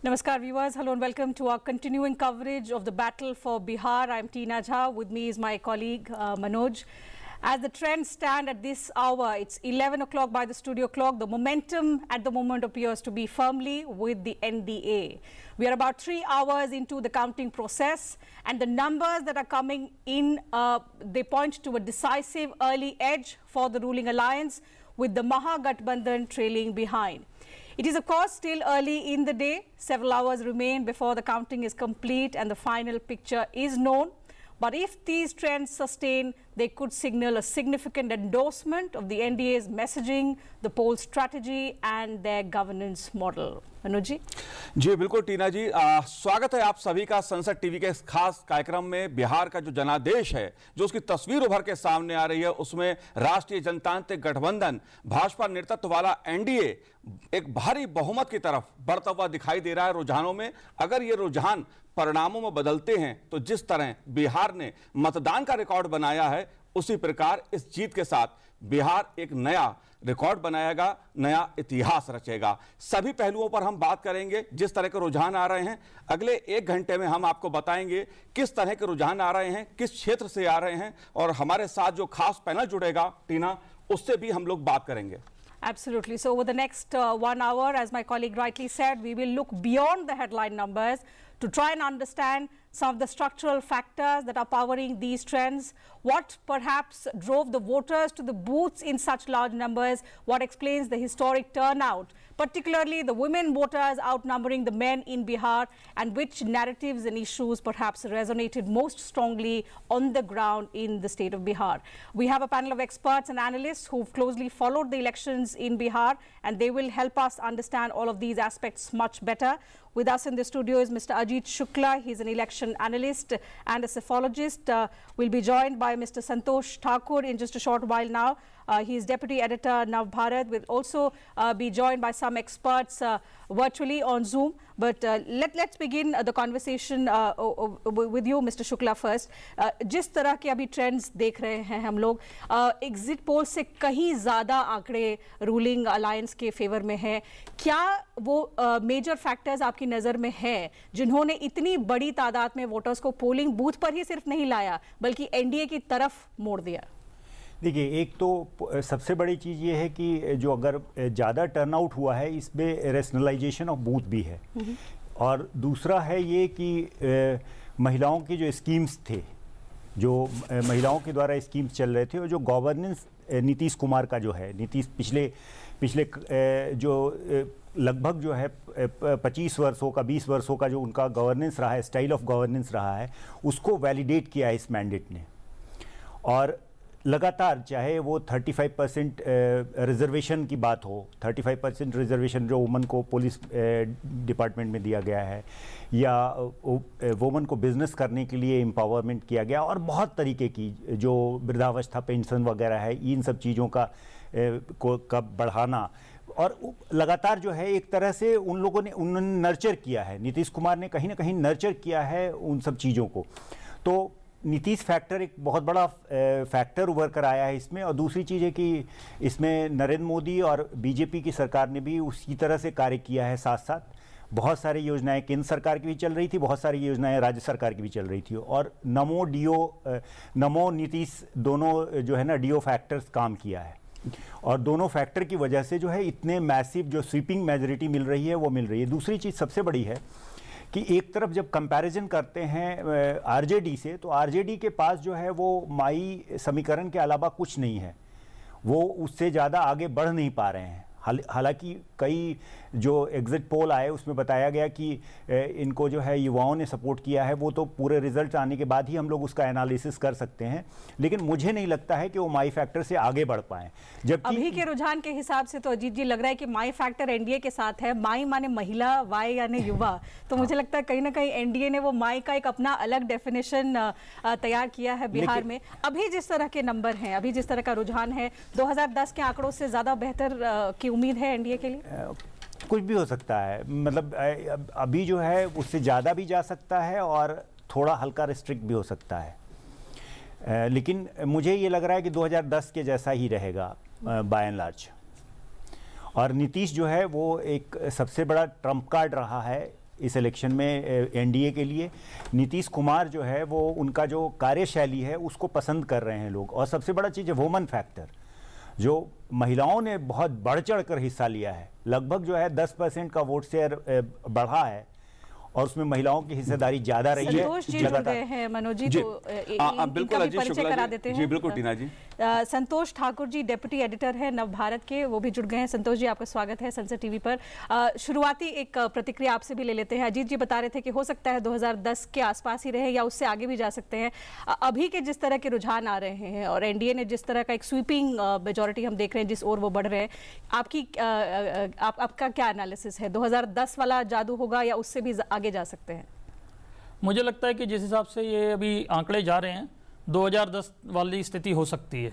Namaskar viewers, hello and welcome to our continuing coverage of the battle for Bihar. I'm Tina Jha, with me is my colleague Manoj. As the trends stand at this hour, it's 11 o'clock by the studio clock. The momentum at the moment appears to be firmly with the NDA. We are about 3 hours into the counting process, and the numbers that are coming in, they point to a decisive early edge for the ruling alliance, with the Mahagathbandhan trailing behind. It is, of course, still early in the day. Several hours remain before the counting is complete and the final picture is known. But if these trends sustain, they could signal a significant endorsement of the NDA's messaging, the poll strategy and their governance model. Manoj ji जी बिल्कुल टीना जी, स्वागत है आप सभी का संसद TV के इस खास कार्यक्रम में। बिहार का जो जनादेश है, जो उसकी तस्वीर उभर के सामने आ रही है, उसमें राष्ट्रीय जनतांत्रिक गठबंधन भाजपा नेतृत्व वाला एनडीए एक भारी बहुमत की तरफ बढ़ता हुआ दिखाई दे रहा है रुझानों में। अगर ये रुझान परिणामों में बदलते हैं तो जिस तरह बिहार ने मतदान का रिकॉर्ड बनाया है, उसी प्रकार इस जीत के साथ बिहार एक नया रिकॉर्ड बनाएगा, नया इतिहास रचेगा। सभी पहलुओं पर हम बात करेंगे। जिस तरह के रुझान आ रहे हैं, अगले 1 घंटे में हम आपको बताएंगे किस तरह के रुझान आ रहे हैं, किस क्षेत्र से आ रहे हैं, और हमारे साथ जो खास पैनल जुड़ेगा टीना, उससे भी हम लोग बात करेंगे। Absolutely. So over the next 1 hour, as my colleague rightly said, we will look beyond the headline numbers to try and understand some of the structural factors that are powering these trends. What perhaps drove the voters to the booths in such large numbers? What explains the historic turnout, particularly the women voters outnumbering the men in Bihar, and which narratives and issues perhaps resonated most strongly on the ground in the state of Bihar? We have a panel of experts and analysts who've closely followed the elections in Bihar, and they will help us understand all of these aspects much better. With us in the studio is Mr. Ajit Shukla. He's an election analyst and a psephologist. We'll be joined by Mr. Santosh Thakur in just a short while now. He is Deputy Editor, Nav Bharat. We'll also be joined by some experts virtually on Zoom. But let's begin the conversation with you, Mr. Shukla, first. जिस तरह के अभी trends देख रहे हैं हम लोग, exit poll से कहीं ज़्यादा आंकड़े रूलिंग अलायंस के फेवर में है। क्या वो मेजर फैक्टर्स आपकी नज़र में है जिन्होंने इतनी बड़ी तादाद में वोटर्स को पोलिंग बूथ पर ही सिर्फ नहीं लाया, बल्कि एनडीए की तरफ मोड़ दिया? देखिए, एक तो सबसे बड़ी चीज़ ये है कि जो अगर ज़्यादा टर्नआउट हुआ है, इसमें रेशनलाइजेशन ऑफ बूथ भी है, और दूसरा है ये कि महिलाओं के जो स्कीम्स थे, जो महिलाओं के द्वारा स्कीम्स चल रहे थे, और जो गवर्नेंस नीतीश कुमार का जो है, नीतीश पिछले जो लगभग जो है 25 वर्षों का 20 वर्षों का जो उनका गवर्नेंस रहा है, स्टाइल ऑफ गवर्नेंस रहा है, उसको वैलिडेट किया है इस मैंडेट ने। और लगातार, चाहे वो 35% रिजर्वेशन की बात हो, 35% रिजर्वेशन जो वुमन को पुलिस डिपार्टमेंट में दिया गया है, या वुमन को बिजनेस करने के लिए एम्पावरमेंट किया गया, और बहुत तरीके की जो वृद्धावस्था पेंशन वगैरह है, इन सब चीज़ों का बढ़ाना, और लगातार जो है एक तरह से उन्होंने नर्चर किया है, नीतीश कुमार ने कहीं ना कहीं नर्चर किया है उन सब चीज़ों को। तो नीतीश फैक्टर एक बहुत बड़ा फैक्टर उभर कर आया है इसमें। और दूसरी चीज़ है कि इसमें नरेंद्र मोदी और बीजेपी की सरकार ने भी उसी तरह से कार्य किया है। साथ साथ बहुत सारी योजनाएं केंद्र सरकार की भी चल रही थी, बहुत सारी योजनाएं राज्य सरकार की भी चल रही थी, और नमो नीतीश दोनों जो है ना, डीओ फैक्टर्स काम किया है, और दोनों फैक्टर की वजह से जो है इतने मैसिव जो स्वीपिंग मेजॉरिटी मिल रही है वो मिल रही है। दूसरी चीज़ सबसे बड़ी है कि एक तरफ जब कंपैरिजन करते हैं आरजेडी से, तो आरजेडी के पास जो है वो माई समीकरण के अलावा कुछ नहीं है, वो उससे ज़्यादा आगे बढ़ नहीं पा रहे हैं। हालांकि कई जो एग्जिट पोल आए उसमें बताया गया कि इनको जो है युवाओं ने सपोर्ट किया है, वो तो पूरे रिजल्ट आने के बाद ही हम लोग उसका एनालिसिस कर सकते हैं, लेकिन मुझे नहीं लगता है कि वो माई फैक्टर से आगे बढ़ पाए। जबकि अभी के रुझान के हिसाब से तो अजीत जी लग रहा है कि माई फैक्टर एनडीए के साथ है। माई माने महिला, वाई यानी युवा। तो मुझे लगता है कहीं ना कहीं एनडीए ने वो माई का एक अपना अलग डेफिनेशन तैयार किया है बिहार में। अभी जिस तरह के नंबर हैं, अभी जिस तरह का रुझान है, 2010 के आंकड़ों से ज़्यादा बेहतर की उम्मीद है एनडीए के लिए? कुछ भी हो सकता है, मतलब अभी जो है उससे ज़्यादा भी जा सकता है और थोड़ा हल्का रिस्ट्रिक्ट भी हो सकता है, लेकिन मुझे ये लग रहा है कि 2010 के जैसा ही रहेगा बाय एंड लार्ज। और नीतीश जो है वो एक सबसे बड़ा ट्रम्प कार्ड रहा है इस इलेक्शन में एनडीए के लिए। नीतीश कुमार जो है वो उनका जो कार्यशैली है उसको पसंद कर रहे हैं लोग। और सबसे बड़ा चीज़ है वुमन फैक्टर, जो महिलाओं ने बहुत बढ़ चढ़ कर हिस्सा लिया है। लगभग जो है 10% का वोट शेयर बढ़ा है और उसमें महिलाओं की हिस्सेदारी ज्यादा रही है। संतोष जी जुड़ गए हैं मनोज जी, तो बिल्कुल इनका भी परिचय करा देते हैं। जी बिल्कुल टीना जी। संतोष ठाकुर जी डेप्यूटी एडिटर है नवभारत के, वो भी जुड़ गए हैं। संतोष जी आपका स्वागत है संसद टीवी पर। शुरुआती एक प्रतिक्रिया आपसे भी ले लेते हैं। अजीत जी बता रहे थे कि हो सकता है 2010 के आसपास ही रहे या उससे आगे भी जा सकते हैं। अभी के जिस तरह के रुझान आ रहे हैं और एनडीए ने जिस तरह का एक स्वीपिंग मेजोरिटी हम देख रहे हैं जिस ओर वो बढ़ रहे हैं, आपका क्या एनालिसिस है? 2010 वाला जादू होगा या उससे भी आगे जा सकते हैं? मुझे लगता है कि जिस हिसाब से ये अभी आंकड़े जा रहे हैं 2010 वाली स्थिति हो सकती है।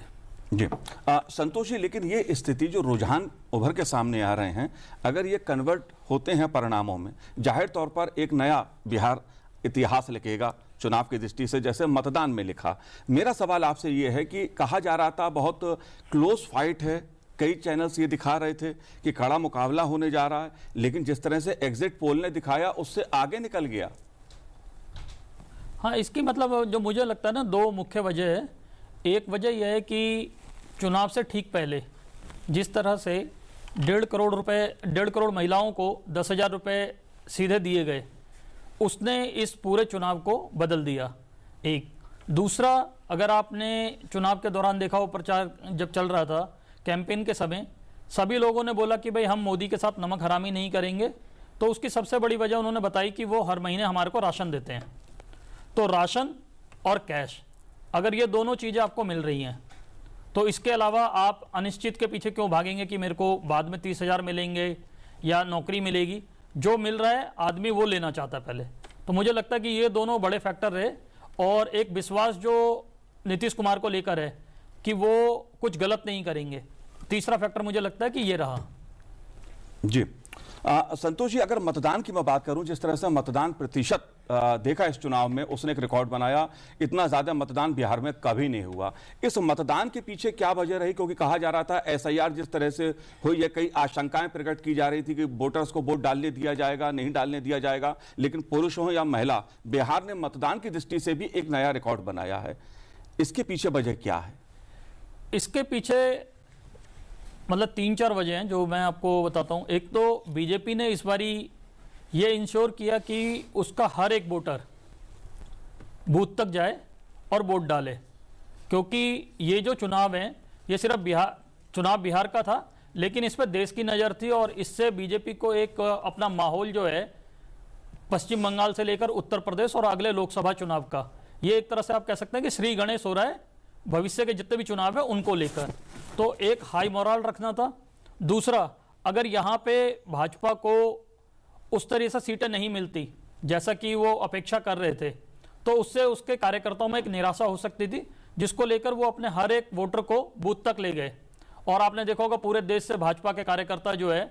जी संतोष जी, लेकिन ये स्थिति जो रुझान उभर के सामने आ रहे हैं, अगर ये कन्वर्ट होते हैं परिणामों में, जाहिर तौर पर एक नया बिहार इतिहास लिखेगा चुनाव की दृष्टि से, जैसे मतदान में लिखा। मेरा सवाल आपसे ये है कि कहा जा रहा था बहुत क्लोज फाइट है, कई चैनल्स ये दिखा रहे थे कि कड़ा मुकाबला होने जा रहा है, लेकिन जिस तरह से एग्जिट पोल ने दिखाया उससे आगे निकल गया। हाँ, इसकी मतलब जो मुझे लगता है ना, दो मुख्य वजह है। एक वजह यह है कि चुनाव से ठीक पहले जिस तरह से 1.5 करोड़ महिलाओं को 10,000 रुपये सीधे दिए गए, उसने इस पूरे चुनाव को बदल दिया। एक दूसरा, अगर आपने चुनाव के दौरान देखा हो, प्रचार जब चल रहा था कैंपेन के समय, सभी लोगों ने बोला कि भाई हम मोदी के साथ नमक हरामी नहीं करेंगे। तो उसकी सबसे बड़ी वजह उन्होंने बताई कि वो हर महीने हमारे को राशन देते हैं। तो राशन और कैश, अगर ये दोनों चीज़ें आपको मिल रही हैं तो इसके अलावा आप अनिश्चित के पीछे क्यों भागेंगे कि मेरे को बाद में 30,000 मिलेंगे या नौकरी मिलेगी। जो मिल रहा है आदमी वो लेना चाहता है पहले। तो मुझे लगता है कि ये दोनों बड़े फैक्टर रहे। और एक विश्वास जो नीतीश कुमार को लेकर है कि वो कुछ गलत नहीं करेंगे, तीसरा फैक्टर मुझे लगता है कि ये रहा। जी संतोष जी, अगर मतदान की मैं बात करूं, जिस तरह से मतदान प्रतिशत देखा इस चुनाव में, उसने एक रिकॉर्ड बनाया। इतना ज्यादा मतदान बिहार में कभी नहीं हुआ। इस मतदान के पीछे क्या वजह रही? क्योंकि कहा जा रहा था एसआईआर जिस तरह से हुई है, कई आशंकाएं प्रकट की जा रही थी कि वोटर्स को वोट डालने दिया जाएगा, नहीं डालने दिया जाएगा। लेकिन पुरुष हो या महिला, बिहार ने मतदान की दृष्टि से भी एक नया रिकॉर्ड बनाया है। इसके पीछे वजह क्या है? इसके पीछे मतलब 3-4 वजह हैं जो मैं आपको बताता हूं। एक तो बीजेपी ने इस बारी ये इंश्योर किया कि उसका हर एक वोटर बूथ तक जाए और वोट डाले, क्योंकि ये जो चुनाव है ये सिर्फ बिहार का था, लेकिन इस पर देश की नज़र थी। और इससे बीजेपी को एक अपना माहौल जो है पश्चिम बंगाल से लेकर उत्तर प्रदेश और अगले लोकसभा चुनाव का, ये एक तरह से आप कह सकते हैं कि श्री गणेश हो रहा है भविष्य के जितने भी चुनाव है उनको लेकर। तो एक हाई मोरल रखना था। दूसरा, अगर यहाँ पे भाजपा को उस तरह से सीटें नहीं मिलती जैसा कि वो अपेक्षा कर रहे थे, तो उससे उसके कार्यकर्ताओं में एक निराशा हो सकती थी, जिसको लेकर वो अपने हर एक वोटर को बूथ तक ले गए। और आपने देखा होगा पूरे देश से भाजपा के कार्यकर्ता जो है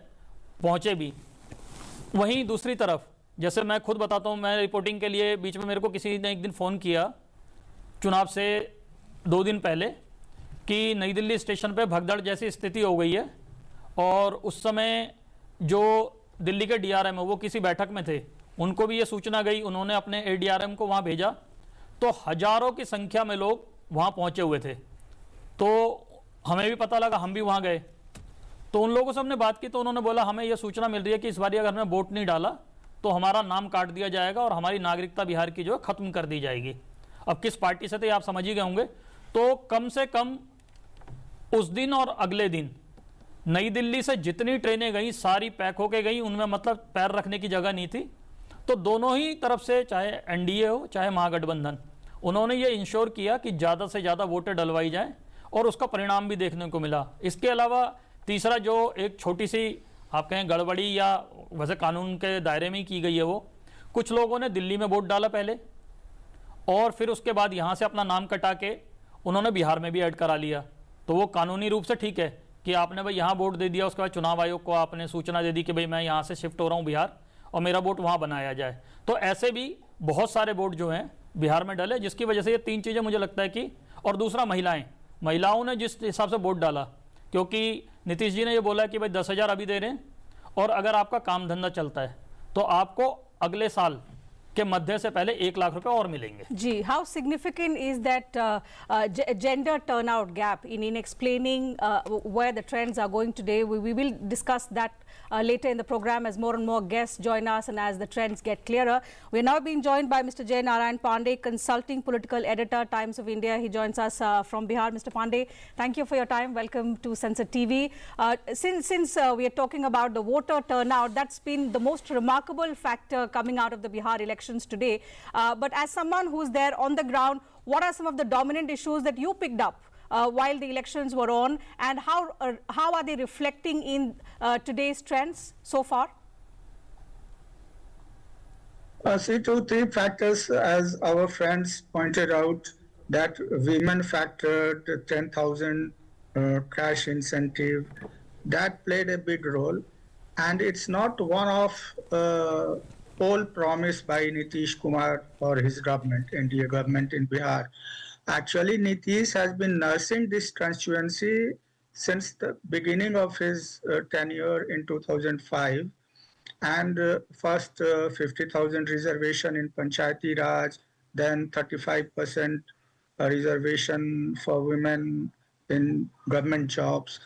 पहुंचे भी। वहीं दूसरी तरफ, जैसे मैं खुद बताता हूं, मैं रिपोर्टिंग के लिए बीच में मेरे को किसी ने एक दिन फ़ोन किया चुनाव से 2 दिन पहले कि नई दिल्ली स्टेशन पे भगदड़ जैसी स्थिति हो गई है। और उस समय जो दिल्ली के डीआरएम है वो किसी बैठक में थे, उनको भी ये सूचना गई, उन्होंने अपने एडीआरएम को वहाँ भेजा। तो हजारों की संख्या में लोग वहाँ पहुँचे हुए थे। तो हमें भी पता लगा, हम भी वहाँ गए। तो उन लोगों से हमने बात की तो उन्होंने बोला हमें यह सूचना मिल रही है कि इस बार अगर हमने वोट नहीं डाला तो हमारा नाम काट दिया जाएगा और हमारी नागरिकता बिहार की जो है खत्म कर दी जाएगी। अब किस पार्टी से थे आप समझ ही गए होंगे। तो कम से कम उस दिन और अगले दिन नई दिल्ली से जितनी ट्रेनें गई सारी पैक होके गई, उनमें मतलब पैर रखने की जगह नहीं थी। तो दोनों ही तरफ से, चाहे एनडीए हो चाहे महागठबंधन, उन्होंने ये इंश्योर किया कि ज़्यादा से ज़्यादा वोटें डलवाई जाएं और उसका परिणाम भी देखने को मिला। इसके अलावा तीसरा जो एक छोटी सी आप कहें गड़बड़ी या वैसे कानून के दायरे में ही की गई है, वो कुछ लोगों ने दिल्ली में वोट डाला पहले और फिर उसके बाद यहाँ से अपना नाम कटा के उन्होंने बिहार में भी ऐड करा लिया। तो वो कानूनी रूप से ठीक है कि आपने भाई यहाँ वोट दे दिया, उसके बाद चुनाव आयोग को आपने सूचना दे दी कि भाई मैं यहाँ से शिफ्ट हो रहा हूँ बिहार और मेरा वोट वहाँ बनाया जाए। तो ऐसे भी बहुत सारे वोट जो हैं बिहार में डले, जिसकी वजह से ये 3 चीज़ें मुझे लगता है कि, और दूसरा महिलाओं ने जिस हिसाब से वोट डाला, क्योंकि नीतीश जी ने ये बोला कि भाई 10,000 अभी दे रहे हैं और अगर आपका काम धंधा चलता है तो आपको अगले साल के मध्य से पहले 1 लाख रुपए और मिलेंगे। जी, how significant is that gender turnout gap in explaining where the trends are going today? We will discuss that later in the program as more and more guests join us and as the trends get clearer. We are now being joined by Mr. Jay Narayan Pandey, consulting political editor, Times of India. He joins us from Bihar. Mr. Pandey, thank you for your time. Welcome to Sansad TV. Since we are talking about the voter turnout, that's been the most remarkable factor coming out of the Bihar elections today. But as someone who's there on the ground, what are some of the dominant issues that you picked up while the elections were on, and how are they reflecting in today's trends so far? See, 2-3 factors, as our friends pointed out, that women factor, the 10,000 cash incentive, that played a big role. And it's not one of poll promised by Nitish Kumar or his government, NDA government in Bihar. Actually, Nitish has been nursing this constituency since the beginning of his tenure in 2005. And first 50,000 reservation in Panchayati Raj, then 35% reservation for women in government jobs.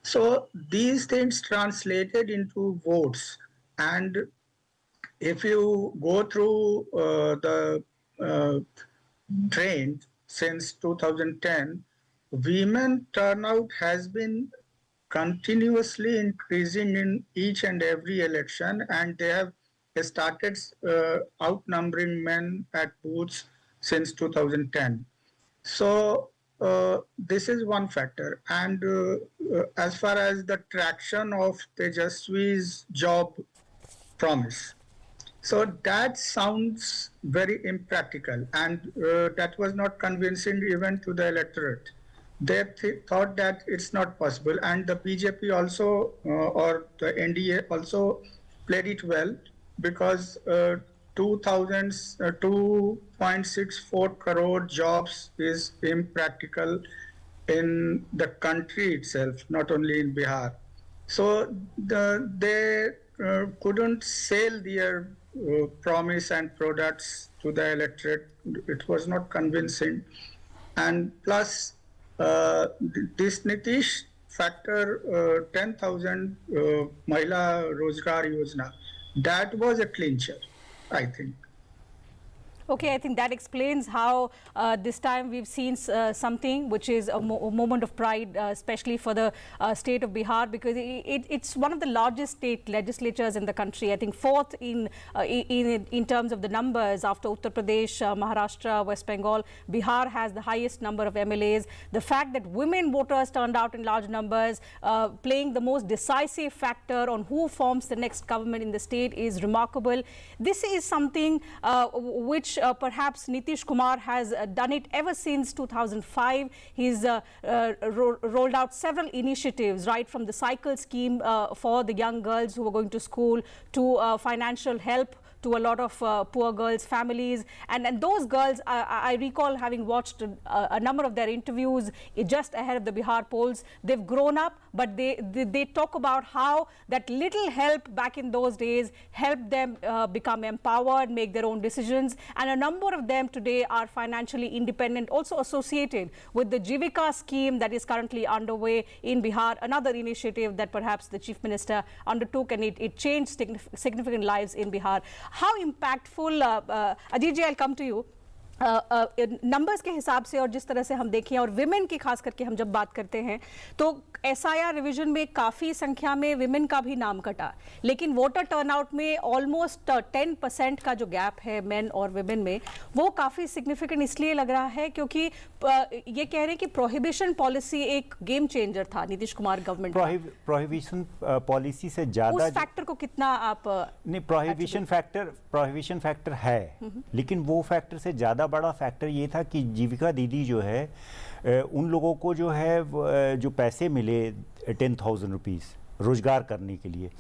So these things translated into votes. And if you go through the trend since 2010, women turnout has been continuously increasing in each and every election, and they have started outnumbering men at booths since 2010. So this is one factor. And as far as the traction of Tejaswi's job promise, so that sounds very impractical, and that was not convincing even to the electorate. They thought that it's not possible, and the BJP also or the NDA also played it well, because 2.64 crore jobs is impractical in the country itself, not only in Bihar. So they couldn't sell their promise and products to the electorate. It was not convincing. And plus, this Nitish factor, 10,000 Mahila Rozgar Yojana, that was a clincher, I think. Okay, I think that explains how this time we've seen something which is a moment of pride, especially for the state of Bihar, because it's one of the largest state legislatures in the country. I think fourth in terms of the numbers after Uttar Pradesh, Maharashtra, West Bengal. Bihar has the highest number of MLAs. The fact that women voters turned out in large numbers, playing the most decisive factor on who forms the next government in the state, is remarkable. This is something which perhaps Nitish Kumar has done it ever since 2005. He's rolled out several initiatives, right from the cycle scheme for the young girls who are going to school, to financial help to a lot of poor girls' families. And those girls, I recall having watched a number of their interviews just ahead of the Bihar polls. They've grown up, but they talk about how that little help back in those days helped them become empowered, make their own decisions. And a number of them today are financially independent, also associated with the Jivika scheme that is currently underway in Bihar, another initiative that perhaps the Chief Minister undertook, and it changed significant lives in Bihar. How impactful, Ajit ji, I'll come to you. Numbers के हिसाब से और जिस तरह से हम देखें, और विमेन की खास करके हम जब बात करते हैं, तो SIR रिवीजन में काफ़ी संख्या में विमेन का भी नाम कटा, लेकिन वोटर टर्नआउट में ऑलमोस्ट 10% का जो गैप है मेन और विमेन में, वो काफ़ी सिग्निफिकेंट इसलिए लग रहा है क्योंकि ये कह रहे हैं कि प्रोहिबिशन पॉलिसी एक गेम चेंजर था Nitish Kumar government. Prohibition policy से ज़्यादा उस फैक्टर को कितना आप नहीं, प्रोहिबिशन फैक्टर है, लेकिन वो फैक्टर से ज़्यादा बड़ा फैक्टर ये था कि जीविका दीदी जो है, उन लोगों को जो है जो पैसे मिले 10,000 रुपीज़ रोजगार करने के लिए,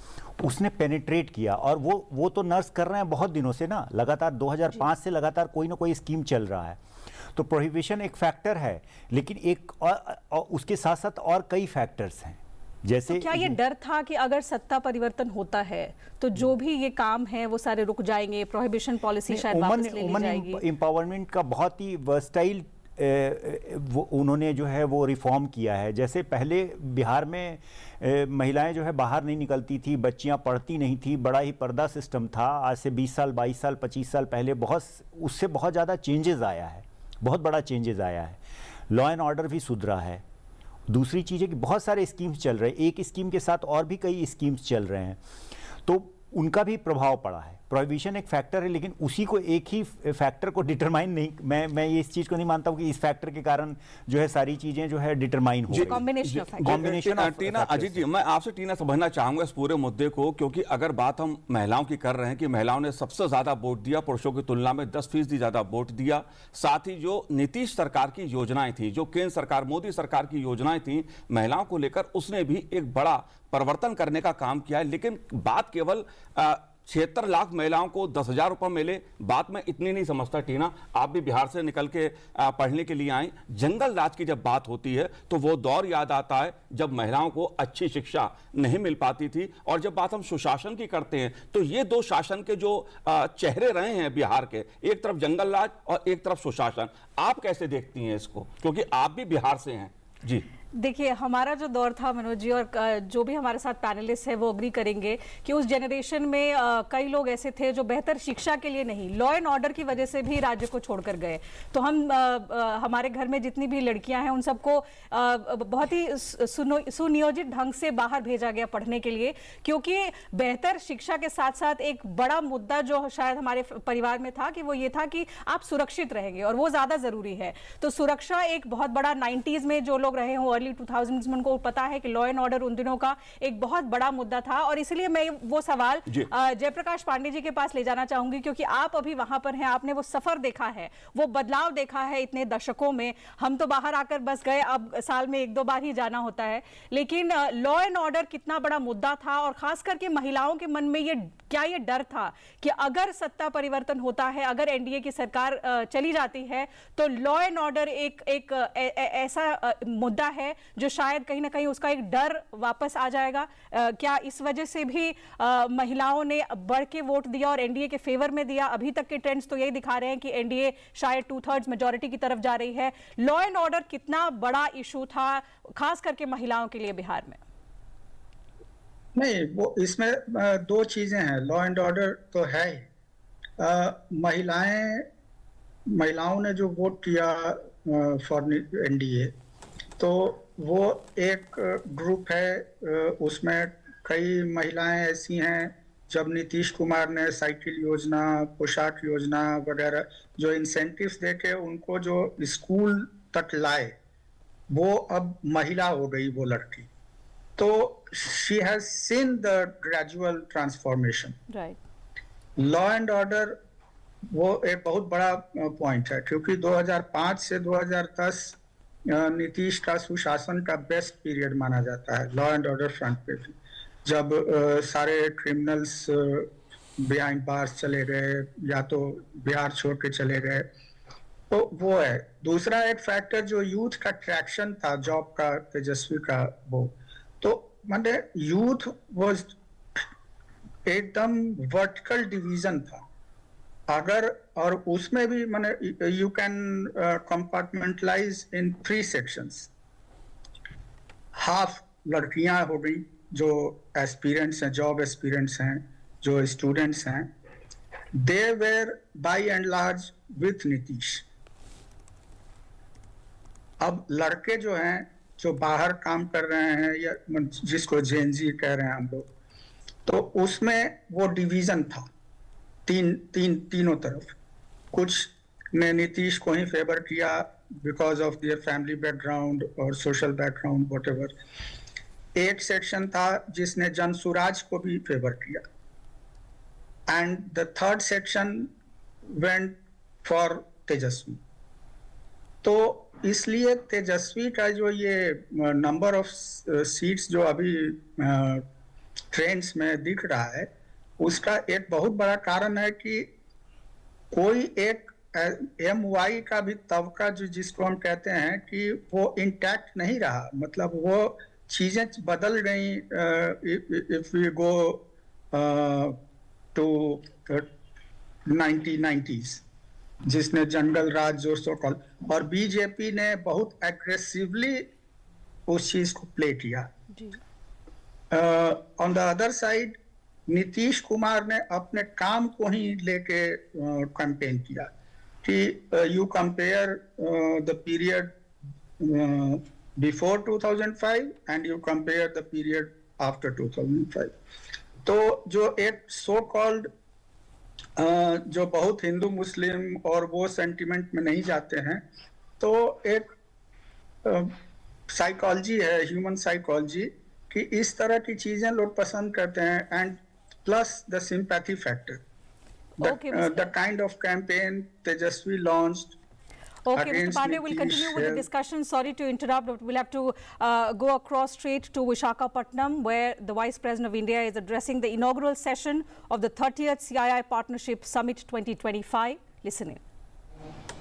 उसने पेनिट्रेट किया। और वो तो नर्स कर रहे हैं बहुत दिनों से ना, लगातार 2005 से लगातार कोई ना कोई स्कीम चल रहा है। तो प्रोहिबिशन एक फैक्टर है, लेकिन एक और उसके साथ साथ और कई फैक्टर्स हैं जैसे तो क्या ये डर था कि अगर सत्ता परिवर्तन होता है तो जो भी ये काम है वो सारे रुक जाएंगे, प्रोहिबिशन पॉलिसी शायद वापस ले ली जाएगी? एम्पावरमेंट का बहुत ही वर्सटाइल वो उन्होंने जो है वो रिफॉर्म किया है। जैसे पहले बिहार में महिलाएं जो है बाहर नहीं निकलती थी, बच्चियां पढ़ती नहीं थी, बड़ा ही पर्दा सिस्टम था। आज से 20 साल 22 साल 25 साल पहले उससे बहुत ज़्यादा चेंजेस आया है, बहुत बड़ा चेंजेस आया है। लॉ एंड ऑर्डर भी सुधरा है। दूसरी चीज़ है कि बहुत सारे स्कीम्स चल रहे हैं, एक स्कीम के साथ और भी कई स्कीम्स चल रहे हैं, तो उनका भी प्रभाव पड़ा है। प्रोहिबिशन एक फैक्टर है, लेकिन उसी को एक ही फैक्टर को डिटरमाइन नहीं, मैं ये इस चीज़ को नहीं मानता हूँ कि इस फैक्टर के कारण जो है सारी चीज़ें जो है डिटरमाइन हो रही हैं। कॉम्बिनेशन ऑफ टीना, अजीत जी, मैं आपसे टीना समझना चाहूंगा इस पूरे मुद्दे को, क्योंकि अगर बात हम महिलाओं की कर रहे हैं कि महिलाओं ने सबसे ज्यादा वोट दिया, पुरुषों की तुलना में 10% ज्यादा वोट दिया। साथ ही जो नीतीश सरकार की योजनाएं थी, जो केंद्र सरकार मोदी सरकार की योजनाएं थी महिलाओं को लेकर, उसने भी एक बड़ा परिवर्तन करने का काम किया है। लेकिन बात केवल 76 लाख महिलाओं को 10,000 रुपए मिले, बात में इतनी नहीं समझता। टीना, आप भी बिहार से निकल के पढ़ने के लिए आई। जंगल राज की जब बात होती है तो वो दौर याद आता है जब महिलाओं को अच्छी शिक्षा नहीं मिल पाती थी। और जब बात हम सुशासन की करते हैं तो ये दो शासन के जो चेहरे रहे हैं बिहार के, एक तरफ जंगल राज और एक तरफ सुशासन, आप कैसे देखती हैं इसको, क्योंकि आप भी बिहार से हैं? जी देखिए, हमारा जो दौर था मनोज जी, और जो भी हमारे साथ पैनलिस्ट है वो अग्री करेंगे कि उस जनरेशन में कई लोग ऐसे थे जो बेहतर शिक्षा के लिए नहीं, लॉ एंड ऑर्डर की वजह से भी राज्य को छोड़कर गए। तो हमारे घर में जितनी भी लड़कियां हैं उन सबको बहुत ही सुनियोजित ढंग से बाहर भेजा गया पढ़ने के लिए, क्योंकि बेहतर शिक्षा के साथ साथ एक बड़ा मुद्दा जो शायद हमारे परिवार में था कि वो ये था कि आप सुरक्षित रहेंगे, और वो ज्यादा जरूरी है। तो सुरक्षा एक बहुत बड़ा 90s में जो लोग रहे हों, अर्ली 2000s में, उनको पता है कि लॉ एंड ऑर्डर उन दिनों का एक बहुत बड़ा मुद्दा था। और इसलिए मैं वो सवाल जयप्रकाश पांडे जी के पास ले जाना चाहूंगी, क्योंकि आप अभी वहां पर हैं, आपने वो सफर देखा है, वो बदलाव देखा है इतने दशकों में। हम तो बाहर आकर बस गए, अब साल में 1-2 बार ही जाना होता है। लेकिन लॉ एंड ऑर्डर कितना बड़ा मुद्दा था, और खास करके महिलाओं के मन में ये डर था कि अगर सत्ता परिवर्तन होता है, अगर एनडीए की सरकार चली जाती है, तो लॉ एंड ऑर्डर एक ऐसा मुद्दा है जो शायद कहीं ना कहीं उसका एक डर वापस आ जाएगा। क्या इस वजह से भी महिलाओं ने बढ़ के वोट दिया और एनडीए के फेवर में दिया? अभी तक के ट्रेंड्स तो यही दिखा रहे हैं कि एनडीए शायद 2/3 मेजॉरिटी की तरफ जा रही है। लॉ एंड ऑर्डर कितना बड़ा इशू था खास करके महिलाओं के लिए बिहार में? नहीं, वो इसमें दो चीजें हैं। लॉ एंड ऑर्डर तो है ही, महिलाओं ने जो वोट किया फॉर एनडीए, तो वो एक ग्रुप है। उसमें कई महिलाएं ऐसी हैं, जब नीतीश कुमार ने साइकिल योजना, पोशाक योजना वगैरह जो इंसेंटिव्स देके उनको जो स्कूल तक लाए, वो अब महिला हो गई वो लड़की। तो she has seen the gradual transformation. Law and order वो एक बहुत बड़ा पॉइंट है, क्योंकि 2005 से 2010 नीतीश का सुशासन का बेस्ट पीरियड माना जाता है लॉ एंड ऑर्डर फ्रंट पे भी, जब सारे क्रिमिनल्स बिहाइंड बार्स चले गए या तो बिहार छोड़ के चले गए, तो वो है। दूसरा एक फैक्टर जो यूथ का ट्रैक्शन था, जॉब का, तेजस्वी का, वो तो मतलब यूथ वो एकदम वर्टिकल डिवीजन था। अगर और उसमें भी माने you can compartmentalise in 3 sections. Half लड़कियां हो गई जो एस्पिरेंट्स हैं, जॉब एस्पिरेंट्स हैं, जो स्टूडेंट्स हैं, they were by and large with Nitish. अब लड़के जो हैं, जो बाहर काम कर रहे हैं या जिसको जेनजी कह रहे हैं हम लोग, तो उसमें वो डिवीजन था तीनों तरफ। कुछ ने नीतीश को ही फेवर किया because of their family background और सोशल बैकग्राउंड व्हाटएवर। एक सेक्शन था जिसने जनसुराज को भी फेवर किया, and the third section went for Tejashwi. तो इसलिए तेजस्वी का जो ये नंबर ऑफ सीट्स जो अभी ट्रेंड्स में दिख रहा है, उसका एक बहुत बड़ा कारण है कि कोई एक MY का भी तबका जो जिसको हम कहते हैं कि वो इंटैक्ट नहीं रहा। मतलब वो चीजें बदल गई if we go to 1990s, जिसने जंगल राज जो सो कॉल, और बीजेपी ने बहुत एग्रेसिवली उस चीज को प्ले किया। On the other side Nitish Kumar ने अपने काम को ही लेके कैंपेन किया कि you compare the period before 2005 and you compare the period after 2005। तो जो एक सो कॉल्ड जो बहुत हिंदू मुस्लिम और वो सेंटिमेंट में नहीं जाते हैं, तो एक साइकोलॉजी है, ह्यूमन साइकोलॉजी, कि इस तरह की चीजें लोग पसंद करते हैं, and plus the sympathy factor, the kind of campaign Tejashwi launched. Okay, Mr. Pandey, we'll continue with the discussion. Sorry to interrupt, but we'll have to go across straight to Visakhapatnam, where the Vice President of India is addressing the inaugural session of the 30th CII Partnership Summit 2025. Listen in.